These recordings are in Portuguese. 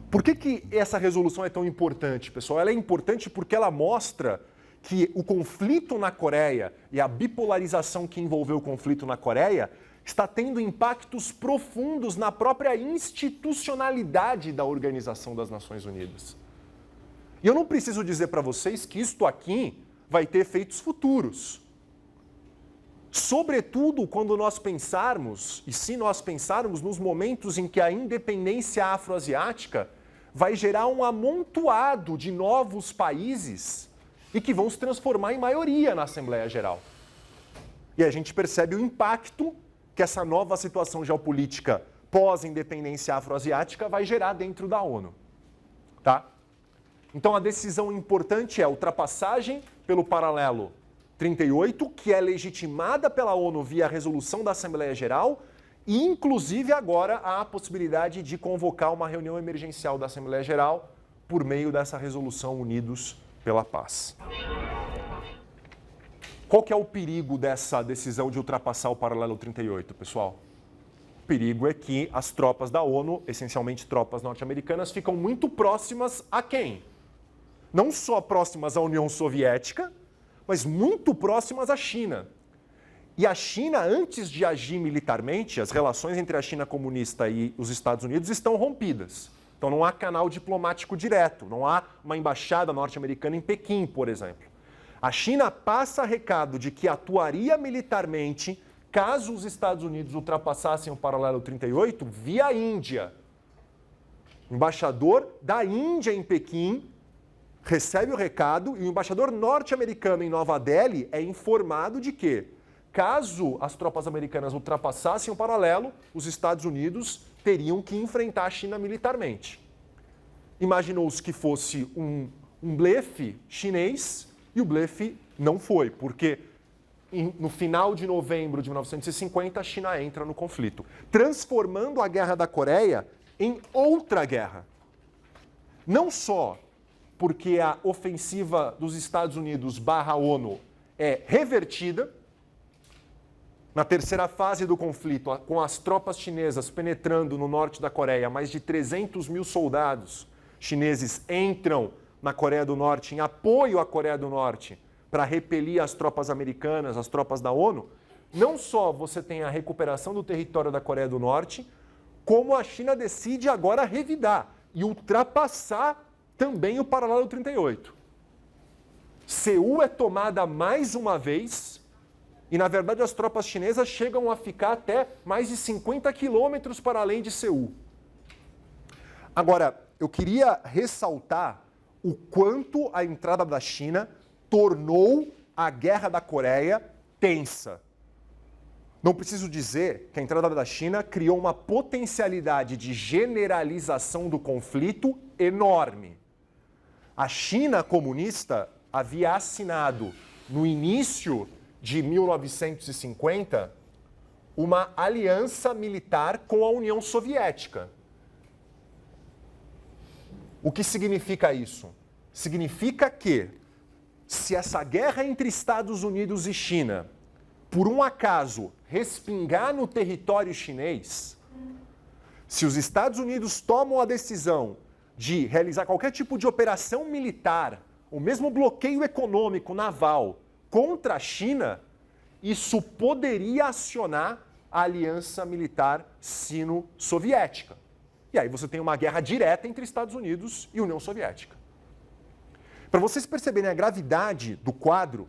Por que essa resolução é tão importante, pessoal? Ela é importante porque ela mostra que o conflito na Coreia e a bipolarização que envolveu o conflito na Coreia está tendo impactos profundos na própria institucionalidade da Organização das Nações Unidas. E eu não preciso dizer para vocês que isto aqui vai ter efeitos futuros. Sobretudo quando nós pensarmos, e se nós pensarmos nos momentos em que a independência afroasiática vai gerar um amontoado de novos países e que vão se transformar em maioria na Assembleia Geral. E a gente percebe o impacto que essa nova situação geopolítica pós-independência afroasiática vai gerar dentro da ONU. Tá? Então a decisão importante é a ultrapassagem pelo paralelo 38, que é legitimada pela ONU via resolução da Assembleia Geral, e inclusive agora há a possibilidade de convocar uma reunião emergencial da Assembleia Geral por meio dessa resolução Unidos pela Paz. Qual que é o perigo dessa decisão de ultrapassar o paralelo 38, pessoal? O perigo é que as tropas da ONU, essencialmente tropas norte-americanas, ficam muito próximas a quem? Não só próximas à União Soviética, mas muito próximas à China. E a China, antes de agir militarmente, as relações entre a China comunista e os Estados Unidos estão rompidas. Então não há canal diplomático direto, não há uma embaixada norte-americana em Pequim, por exemplo. A China passa recado de que atuaria militarmente caso os Estados Unidos ultrapassassem o paralelo 38 via a Índia. O embaixador da Índia em Pequim recebe o recado e o embaixador norte-americano em Nova Delhi é informado de que, caso as tropas americanas ultrapassassem o paralelo, os Estados Unidos teriam que enfrentar a China militarmente. Imaginou-se que fosse um blefe chinês e o blefe não foi, porque no final de novembro de 1950 a China entra no conflito, transformando a Guerra da Coreia em outra guerra. Não só porque a ofensiva dos Estados Unidos barra ONU é revertida. Na terceira fase do conflito, com as tropas chinesas penetrando no norte da Coreia, mais de 300 mil soldados chineses entram na Coreia do Norte em apoio à Coreia do Norte para repelir as tropas americanas, as tropas da ONU. Não só você tem a recuperação do território da Coreia do Norte, como a China decide agora revidar e ultrapassar também o paralelo 38. Seul é tomada mais uma vez e, na verdade, as tropas chinesas chegam a ficar até mais de 50 quilômetros para além de Seul. Agora, eu queria ressaltar o quanto a entrada da China tornou a Guerra da Coreia tensa. Não preciso dizer que a entrada da China criou uma potencialidade de generalização do conflito enorme. A China comunista havia assinado, no início de 1950, uma aliança militar com a União Soviética. O que significa isso? Significa que, se essa guerra entre Estados Unidos e China, por um acaso, respingar no território chinês, se os Estados Unidos tomam a decisão de realizar qualquer tipo de operação militar, ou mesmo bloqueio econômico naval contra a China, isso poderia acionar a aliança militar sino-soviética. E aí você tem uma guerra direta entre Estados Unidos e União Soviética. Para vocês perceberem a gravidade do quadro,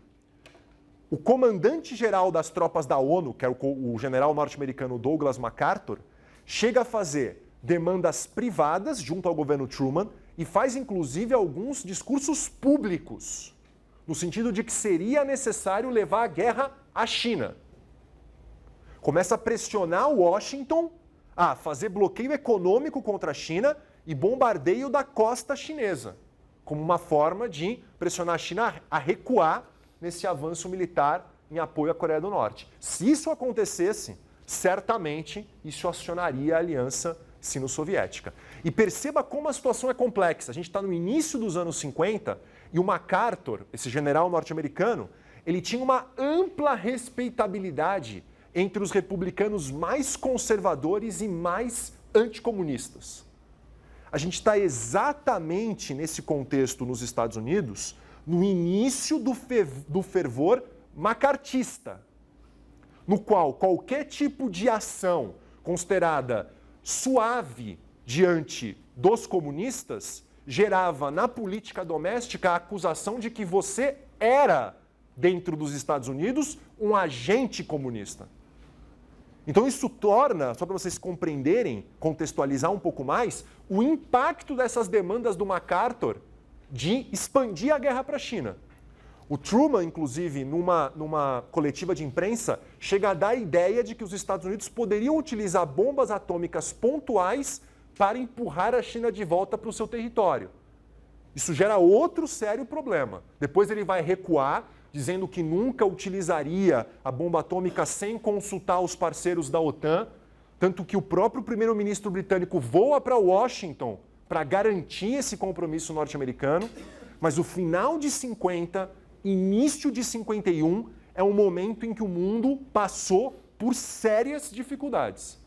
o comandante-geral das tropas da ONU, que é o general norte-americano Douglas MacArthur, chega a fazer demandas privadas junto ao governo Truman e faz, inclusive, alguns discursos públicos, no sentido de que seria necessário levar a guerra à China. Começa a pressionar Washington a fazer bloqueio econômico contra a China e bombardeio da costa chinesa, como uma forma de pressionar a China a recuar nesse avanço militar em apoio à Coreia do Norte. Se isso acontecesse, certamente isso acionaria a aliança sino-soviética. E perceba como a situação é complexa. A gente está no início dos anos 50 e o MacArthur, esse general norte-americano, ele tinha uma ampla respeitabilidade entre os republicanos mais conservadores e mais anticomunistas. A gente está exatamente nesse contexto nos Estados Unidos, no início do fervor macartista, no qual qualquer tipo de ação considerada suave diante dos comunistas gerava na política doméstica a acusação de que você era, dentro dos Estados Unidos, um agente comunista. Então isso torna, só para vocês compreenderem, contextualizar um pouco mais, o impacto dessas demandas do MacArthur de expandir a guerra para a China. O Truman, inclusive, numa coletiva de imprensa, chega a dar a ideia de que os Estados Unidos poderiam utilizar bombas atômicas pontuais para empurrar a China de volta para o seu território. Isso gera outro sério problema. Depois ele vai recuar, dizendo que nunca utilizaria a bomba atômica sem consultar os parceiros da OTAN, tanto que o próprio primeiro-ministro britânico voa para Washington para garantir esse compromisso norte-americano, mas o final de 50, início de 51, é um momento em que o mundo passou por sérias dificuldades.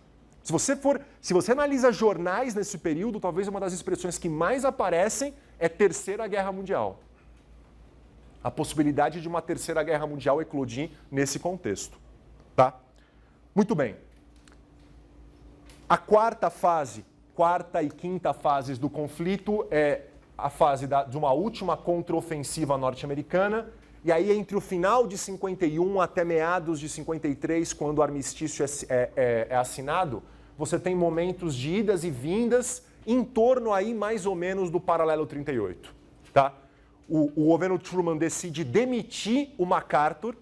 Se você analisa jornais nesse período, talvez uma das expressões que mais aparecem é Terceira Guerra Mundial. A possibilidade de uma Terceira Guerra Mundial eclodir nesse contexto. Tá? Muito bem. A quarta e quinta fases do conflito é a fase de uma última contraofensiva norte-americana, e aí entre o final de 51 até meados de 53, quando o armistício é assinado, você tem momentos de idas e vindas em torno aí mais ou menos do paralelo 38. Tá? O governo Truman decide demitir o MacArthur.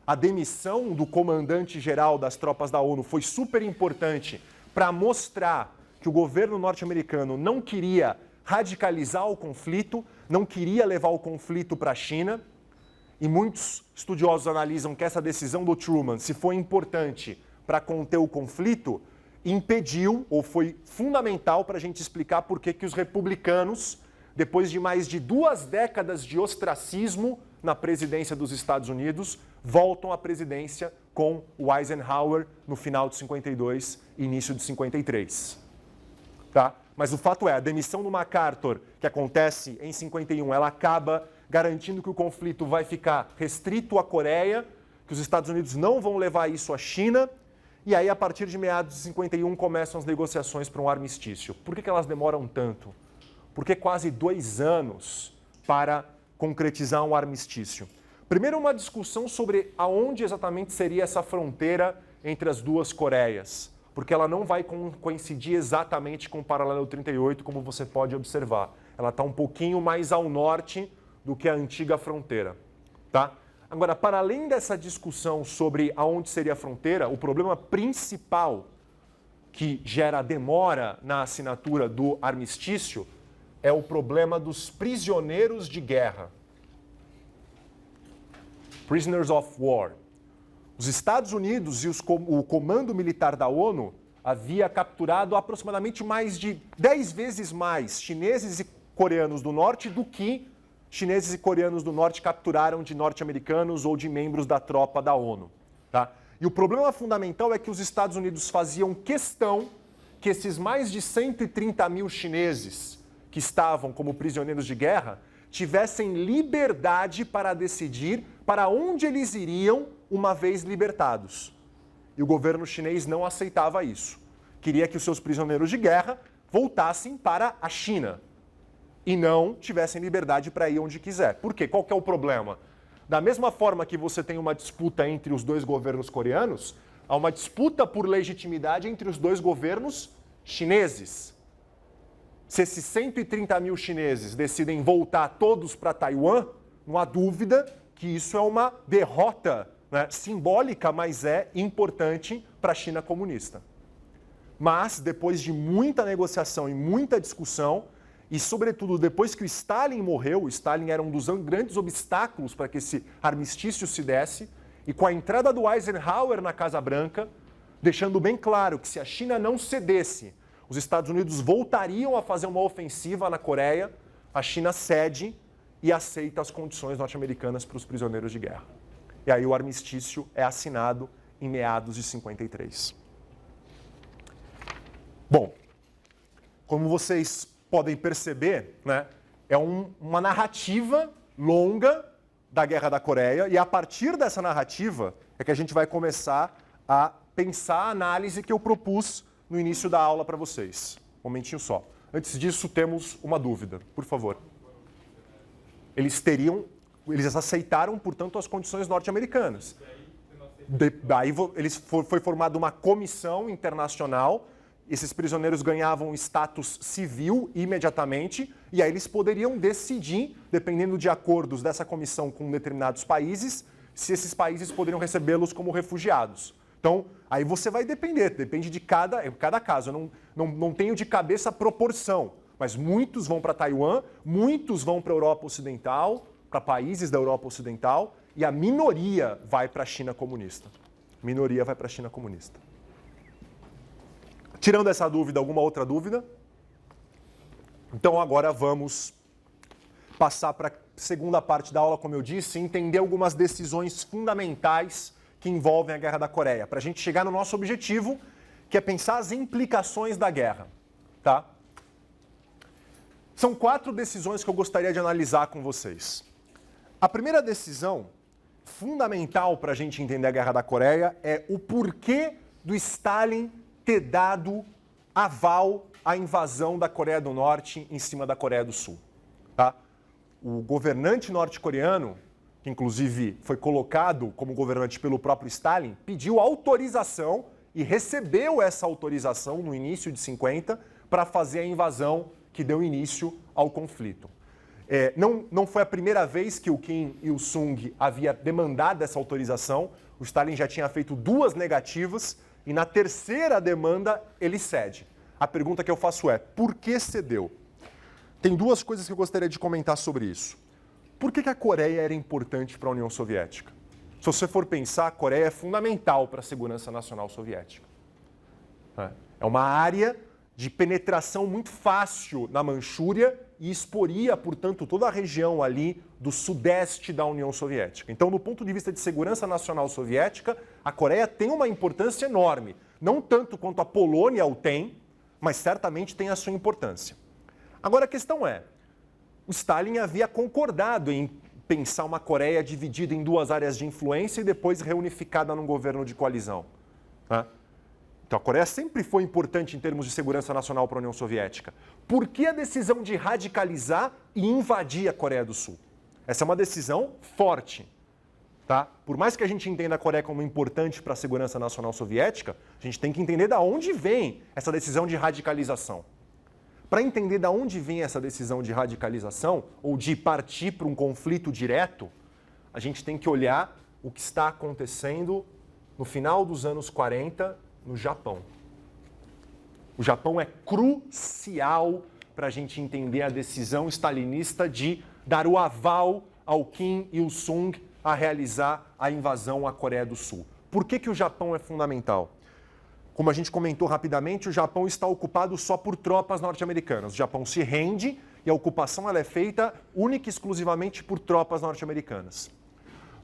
A demissão do comandante-geral das tropas da ONU foi super importante para mostrar que o governo norte-americano não queria radicalizar o conflito, não queria levar o conflito para a China. E muitos estudiosos analisam que essa decisão do Truman, se foi importante para conter o conflito, impediu, ou foi fundamental para a gente explicar por que os republicanos, depois de mais de 2 décadas de ostracismo na presidência dos Estados Unidos, voltam à presidência com o Eisenhower no final de 52 e início de 53. Tá? Mas o fato é, a demissão do MacArthur, que acontece em 51, ela acaba garantindo que o conflito vai ficar restrito à Coreia, que os Estados Unidos não vão levar isso à China, e aí, a partir de meados de 51, começam as negociações para um armistício. Por que elas demoram tanto? Porque quase 2 anos para concretizar um armistício. Primeiro, uma discussão sobre aonde exatamente seria essa fronteira entre as duas Coreias, porque ela não vai coincidir exatamente com o paralelo 38, como você pode observar. Ela está um pouquinho mais ao norte do que a antiga fronteira. Tá? Agora, para além dessa discussão sobre aonde seria a fronteira, o problema principal que gera demora na assinatura do armistício é o problema dos prisioneiros de guerra. Prisoners of War. Os Estados Unidos e o Comando Militar da ONU havia capturado aproximadamente mais de 10 vezes mais chineses e coreanos do norte do que chineses e coreanos do norte capturaram de norte-americanos ou de membros da tropa da ONU. Tá? E o problema fundamental é que os Estados Unidos faziam questão que esses mais de 130 mil chineses que estavam como prisioneiros de guerra tivessem liberdade para decidir para onde eles iriam uma vez libertados. E o governo chinês não aceitava isso. Queria que os seus prisioneiros de guerra voltassem para a China e não tivessem liberdade para ir onde quiser. Por quê? Qual que é o problema? Da mesma forma que você tem uma disputa entre os dois governos coreanos, há uma disputa por legitimidade entre os dois governos chineses. Se esses 130 mil chineses decidem voltar todos para Taiwan, não há dúvida que isso é uma derrota, né, simbólica, mas é importante para a China comunista. Mas, depois de muita negociação e muita discussão, e, sobretudo, depois que o Stalin morreu, o Stalin era um dos grandes obstáculos para que esse armistício se desse, e com a entrada do Eisenhower na Casa Branca, deixando bem claro que se a China não cedesse, os Estados Unidos voltariam a fazer uma ofensiva na Coreia, a China cede e aceita as condições norte-americanas para os prisioneiros de guerra. E aí o armistício é assinado em meados de 53. Bom, como vocês podem perceber, né, é uma narrativa longa da Guerra da Coreia, e a partir dessa narrativa é que a gente vai começar a pensar a análise que eu propus no início da aula para vocês. Um momentinho só. Antes disso, temos uma dúvida, por favor. Eles aceitaram, portanto, as condições norte-americanas. Daí foi formada uma comissão internacional, esses prisioneiros ganhavam status civil imediatamente, e aí eles poderiam decidir, dependendo de acordos dessa comissão com determinados países, se esses países poderiam recebê-los como refugiados. Então, aí você vai depende de cada caso. Eu não tenho de cabeça a proporção, mas muitos vão para Taiwan, muitos vão para a Europa Ocidental, para países da Europa Ocidental, e a minoria vai para a China comunista. Minoria vai para a China comunista. Tirando essa dúvida, alguma outra dúvida? Então agora vamos passar para a segunda parte da aula, como eu disse, e entender algumas decisões fundamentais que envolvem a Guerra da Coreia, para a gente chegar no nosso objetivo, que é pensar as implicações da guerra. Tá? São 4 decisões que eu gostaria de analisar com vocês. A primeira decisão, fundamental para a gente entender a Guerra da Coreia, é o porquê do Stalin ter dado aval à invasão da Coreia do Norte em cima da Coreia do Sul. Tá? O governante norte-coreano, que inclusive foi colocado como governante pelo próprio Stalin, pediu autorização e recebeu essa autorização no início de 50 para fazer a invasão que deu início ao conflito. Não foi a primeira vez que o Kim Il-sung havia demandado essa autorização. O Stalin já tinha feito 2 negativas e na terceira demanda ele cede. A pergunta que eu faço é, por que cedeu? Tem 2 coisas que eu gostaria de comentar sobre isso. Por que a Coreia era importante para a União Soviética? Se você for pensar, a Coreia é fundamental para a segurança nacional soviética. É uma área de penetração muito fácil na Manchúria e exporia, portanto, toda a região ali do sudeste da União Soviética. Então, do ponto de vista de segurança nacional soviética, a Coreia tem uma importância enorme. Não tanto quanto a Polônia o tem, mas certamente tem a sua importância. Agora, a questão é, o Stalin havia concordado em pensar uma Coreia dividida em 2 áreas de influência e depois reunificada num governo de coalizão. Então, a Coreia sempre foi importante em termos de segurança nacional para a União Soviética. Por que a decisão de radicalizar e invadir a Coreia do Sul? Essa é uma decisão forte. Tá? Por mais que a gente entenda a Coreia como importante para a segurança nacional soviética, a gente tem que entender de onde vem essa decisão de radicalização. Para entender de onde vem essa decisão de radicalização, ou de partir para um conflito direto, a gente tem que olhar o que está acontecendo no final dos anos 40 no Japão. O Japão é crucial para a gente entender a decisão stalinista de dar o aval ao Kim Il-sung a realizar a invasão à Coreia do Sul. Por que o Japão é fundamental? Como a gente comentou rapidamente, o Japão está ocupado só por tropas norte-americanas. O Japão se rende e a ocupação ela é feita única e exclusivamente por tropas norte-americanas.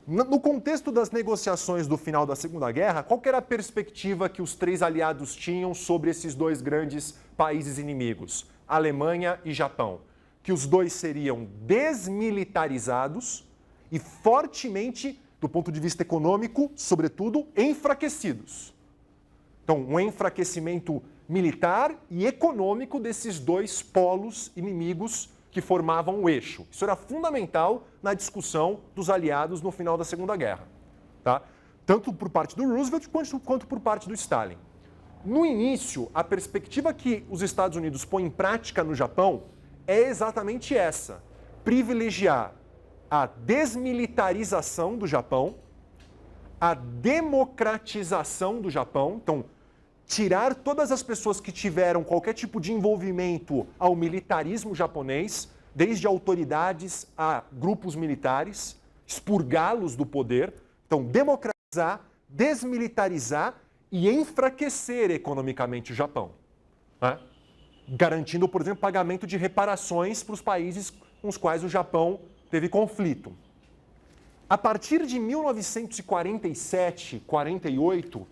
No contexto das negociações do final da Segunda Guerra, qual que era a perspectiva que os 3 aliados tinham sobre esses 2 grandes países inimigos, Alemanha e Japão? Que os 2 seriam desmilitarizados e fortemente, do ponto de vista econômico, sobretudo, enfraquecidos. Então, um enfraquecimento militar e econômico desses 2 polos inimigos que formavam o eixo. Isso era fundamental na discussão dos aliados no final da Segunda Guerra. Tá? Tanto por parte do Roosevelt quanto por parte do Stalin. No início, a perspectiva que os Estados Unidos põem em prática no Japão é exatamente essa: privilegiar a desmilitarização do Japão, a democratização do Japão, então tirar todas as pessoas que tiveram qualquer tipo de envolvimento ao militarismo japonês, desde autoridades a grupos militares, expurgá-los do poder, então democratizar, desmilitarizar e enfraquecer economicamente o Japão, né? Garantindo, por exemplo, pagamento de reparações para os países com os quais o Japão teve conflito. A partir de 1947, 48,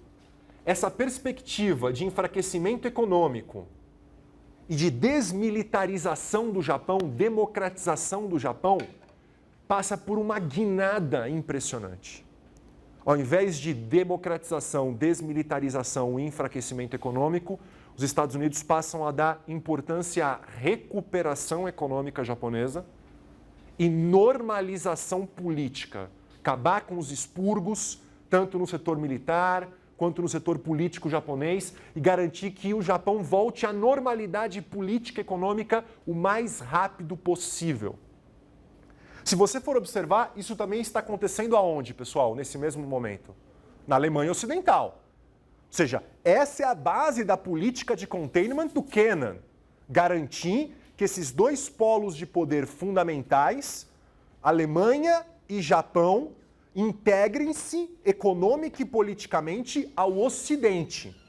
essa perspectiva de enfraquecimento econômico e de desmilitarização do Japão, democratização do Japão, passa por uma guinada impressionante. Ao invés de democratização, desmilitarização e enfraquecimento econômico, os Estados Unidos passam a dar importância à recuperação econômica japonesa e normalização política. Acabar com os expurgos, tanto no setor militar quanto no setor político japonês, e garantir que o Japão volte à normalidade política e econômica o mais rápido possível. Se você for observar, isso também está acontecendo aonde, pessoal, nesse mesmo momento? Na Alemanha Ocidental. Ou seja, essa é a base da política de containment do Kennan. Garantir que esses dois polos de poder fundamentais, Alemanha e Japão, integrem-se econômica e politicamente ao Ocidente.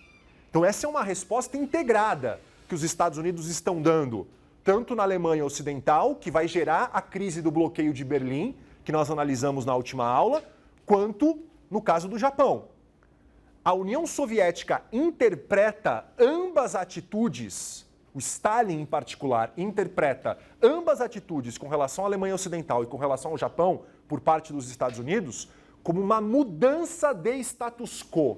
Então essa é uma resposta integrada que os Estados Unidos estão dando, tanto na Alemanha Ocidental, que vai gerar a crise do bloqueio de Berlim, que nós analisamos na última aula, quanto no caso do Japão. A União Soviética interpreta ambas atitudes, o Stalin em particular interpreta ambas atitudes com relação à Alemanha Ocidental e com relação ao Japão, por parte dos Estados Unidos, como uma mudança de status quo. Ou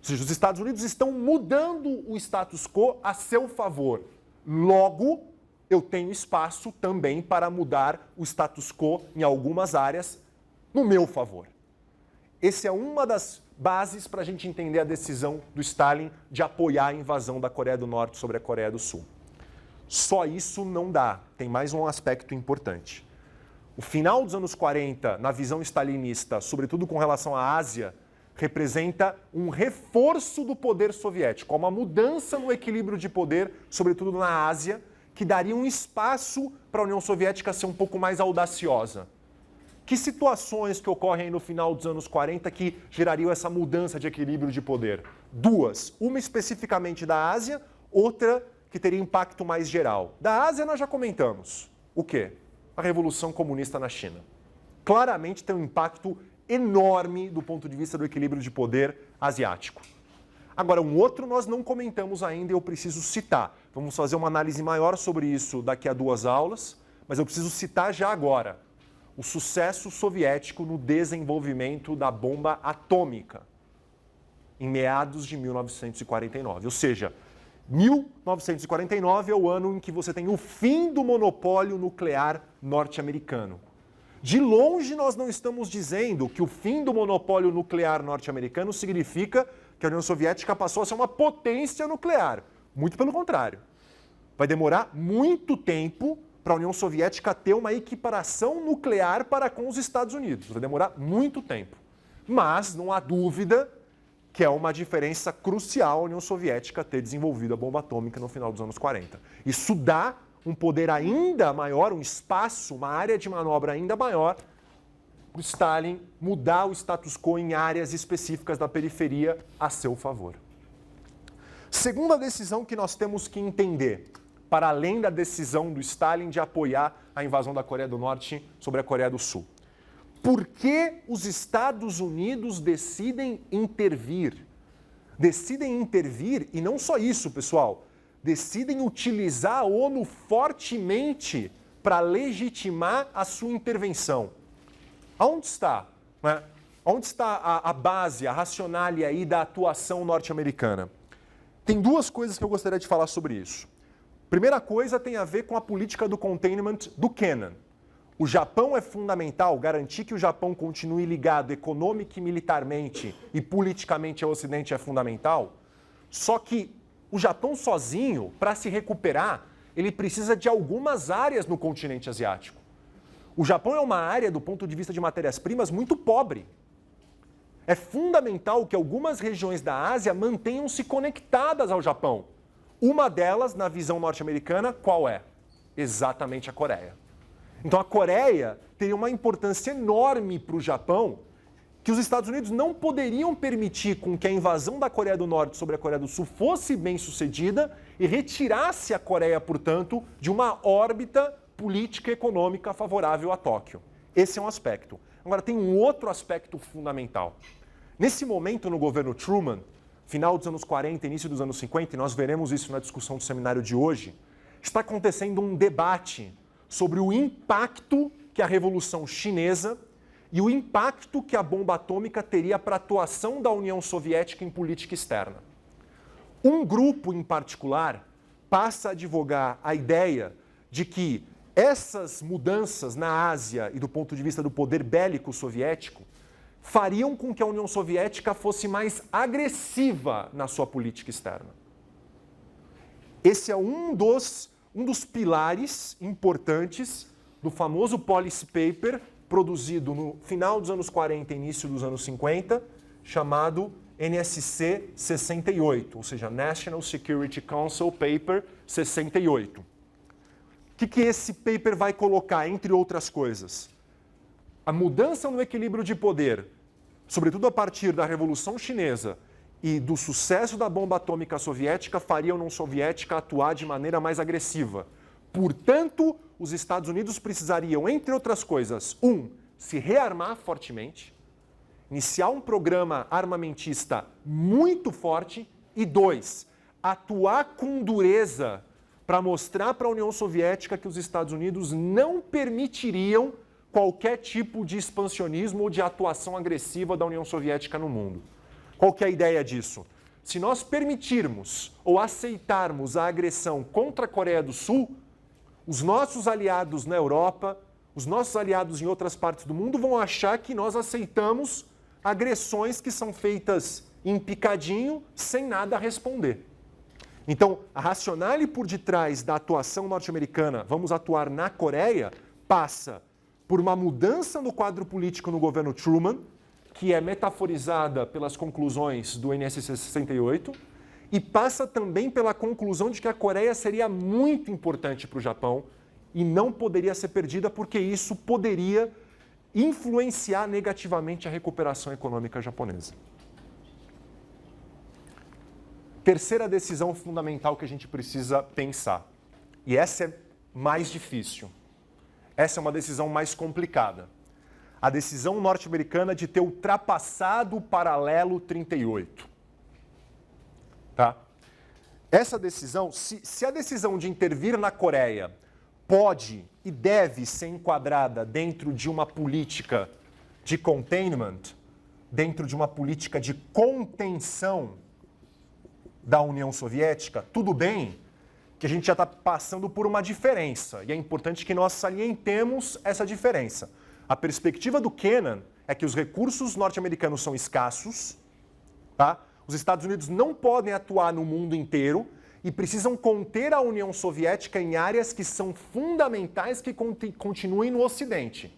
seja, os Estados Unidos estão mudando o status quo a seu favor. Logo, eu tenho espaço também para mudar o status quo em algumas áreas no meu favor. Essa é uma das bases para a gente entender a decisão do Stalin de apoiar a invasão da Coreia do Norte sobre a Coreia do Sul. Só isso não dá, tem mais um aspecto importante. O final dos anos 40, na visão stalinista, sobretudo com relação à Ásia, representa um reforço do poder soviético, uma mudança no equilíbrio de poder, sobretudo na Ásia, que daria um espaço para a União Soviética ser um pouco mais audaciosa. Que situações que ocorrem aí no final dos anos 40 que gerariam essa mudança de equilíbrio de poder? Duas. Uma especificamente da Ásia, outra que teria impacto mais geral. Da Ásia nós já comentamos. O quê? A Revolução Comunista na China. Claramente tem um impacto enorme do ponto de vista do equilíbrio de poder asiático. Agora, um outro nós não comentamos ainda e eu preciso citar. Vamos fazer uma análise maior sobre isso daqui a 2 aulas, mas eu preciso citar já agora o sucesso soviético no desenvolvimento da bomba atômica em meados de 1949. Ou seja, 1949 é o ano em que você tem o fim do monopólio nuclear norte-americano. De longe, nós não estamos dizendo que o fim do monopólio nuclear norte-americano significa que a União Soviética passou a ser uma potência nuclear. Muito pelo contrário. Vai demorar muito tempo para a União Soviética ter uma equiparação nuclear para com os Estados Unidos. Vai demorar muito tempo. Mas não há dúvida que é uma diferença crucial a União Soviética ter desenvolvido a bomba atômica no final dos anos 40. Isso dá um poder ainda maior, um espaço, uma área de manobra ainda maior para o Stalin mudar o status quo em áreas específicas da periferia a seu favor. Segunda decisão que nós temos que entender, para além da decisão do Stalin de apoiar a invasão da Coreia do Norte sobre a Coreia do Sul. Por que os Estados Unidos decidem intervir? Decidem intervir, e não só isso, pessoal, decidem utilizar a ONU fortemente para legitimar a sua intervenção. Aonde está? Né? Onde está a base, a racionale aí da atuação norte-americana? Tem 2 coisas que eu gostaria de falar sobre isso. Primeira coisa tem a ver com a política do containment do Kennan. O Japão é fundamental, garantir que o Japão continue ligado econômica e militarmente e politicamente ao Ocidente é fundamental. Só que o Japão sozinho, para se recuperar, ele precisa de algumas áreas no continente asiático. O Japão é uma área, do ponto de vista de matérias-primas, muito pobre. É fundamental que algumas regiões da Ásia mantenham-se conectadas ao Japão. Uma delas, na visão norte-americana, qual é? Exatamente a Coreia. Então a Coreia teria uma importância enorme para o Japão, que os Estados Unidos não poderiam permitir com que a invasão da Coreia do Norte sobre a Coreia do Sul fosse bem sucedida e retirasse a Coreia, portanto, de uma órbita política e econômica favorável a Tóquio. Esse é um aspecto. Agora tem um outro aspecto fundamental. Nesse momento, no governo Truman, final dos anos 40, início dos anos 50, e nós veremos isso na discussão do seminário de hoje, está acontecendo um debate sobre o impacto que a Revolução Chinesa e o impacto que a bomba atômica teria para a atuação da União Soviética em política externa. Um grupo em particular passa a advogar a ideia de que essas mudanças na Ásia e do ponto de vista do poder bélico soviético fariam com que a União Soviética fosse mais agressiva na sua política externa. Esse é um dos pilares importantes do famoso Policy Paper produzido no final dos anos 40 e início dos anos 50, chamado NSC 68, ou seja, National Security Council Paper 68. O que esse paper vai colocar, entre outras coisas? A mudança no equilíbrio de poder, sobretudo a partir da Revolução Chinesa e do sucesso da bomba atômica soviética, faria a União Soviética atuar de maneira mais agressiva. Portanto, os Estados Unidos precisariam, entre outras coisas, se rearmar fortemente, iniciar um programa armamentista muito forte e 2, atuar com dureza para mostrar para a União Soviética que os Estados Unidos não permitiriam qualquer tipo de expansionismo ou de atuação agressiva da União Soviética no mundo. Qual que é a ideia disso? Se nós permitirmos ou aceitarmos a agressão contra a Coreia do Sul, os nossos aliados na Europa, os nossos aliados em outras partes do mundo vão achar que nós aceitamos agressões que são feitas em picadinho, sem nada a responder. Então, a racionale por detrás da atuação norte-americana, vamos atuar na Coreia, passa por uma mudança no quadro político no governo Truman, que é metaforizada pelas conclusões do NSC 68, e passa também pela conclusão de que a Coreia seria muito importante para o Japão e não poderia ser perdida, porque isso poderia influenciar negativamente a recuperação econômica japonesa. Terceira decisão fundamental que a gente precisa pensar, e essa é mais difícil, essa é uma decisão mais complicada. A decisão norte-americana de ter ultrapassado o paralelo 38. Tá? Essa decisão, se a decisão de intervir na Coreia pode e deve ser enquadrada dentro de uma política de containment, dentro de uma política de contenção da União Soviética, tudo bem que a gente já está passando por uma diferença, e é importante que nós salientemos essa diferença. A perspectiva do Kennan é que os recursos norte-americanos são escassos, tá? Os Estados Unidos não podem atuar no mundo inteiro e precisam conter a União Soviética em áreas que são fundamentais que continuem no Ocidente.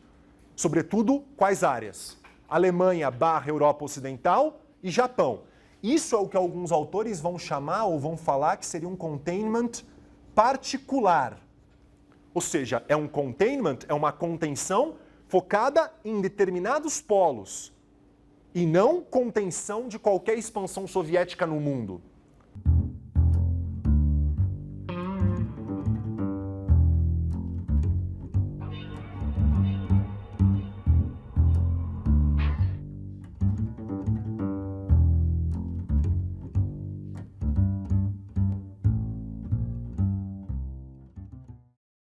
Sobretudo, quais áreas? Alemanha / Europa Ocidental e Japão. Isso é o que alguns autores vão chamar ou vão falar que seria um containment particular. Ou seja, é um containment, é uma contenção focada em determinados polos e não contenção de qualquer expansão soviética no mundo.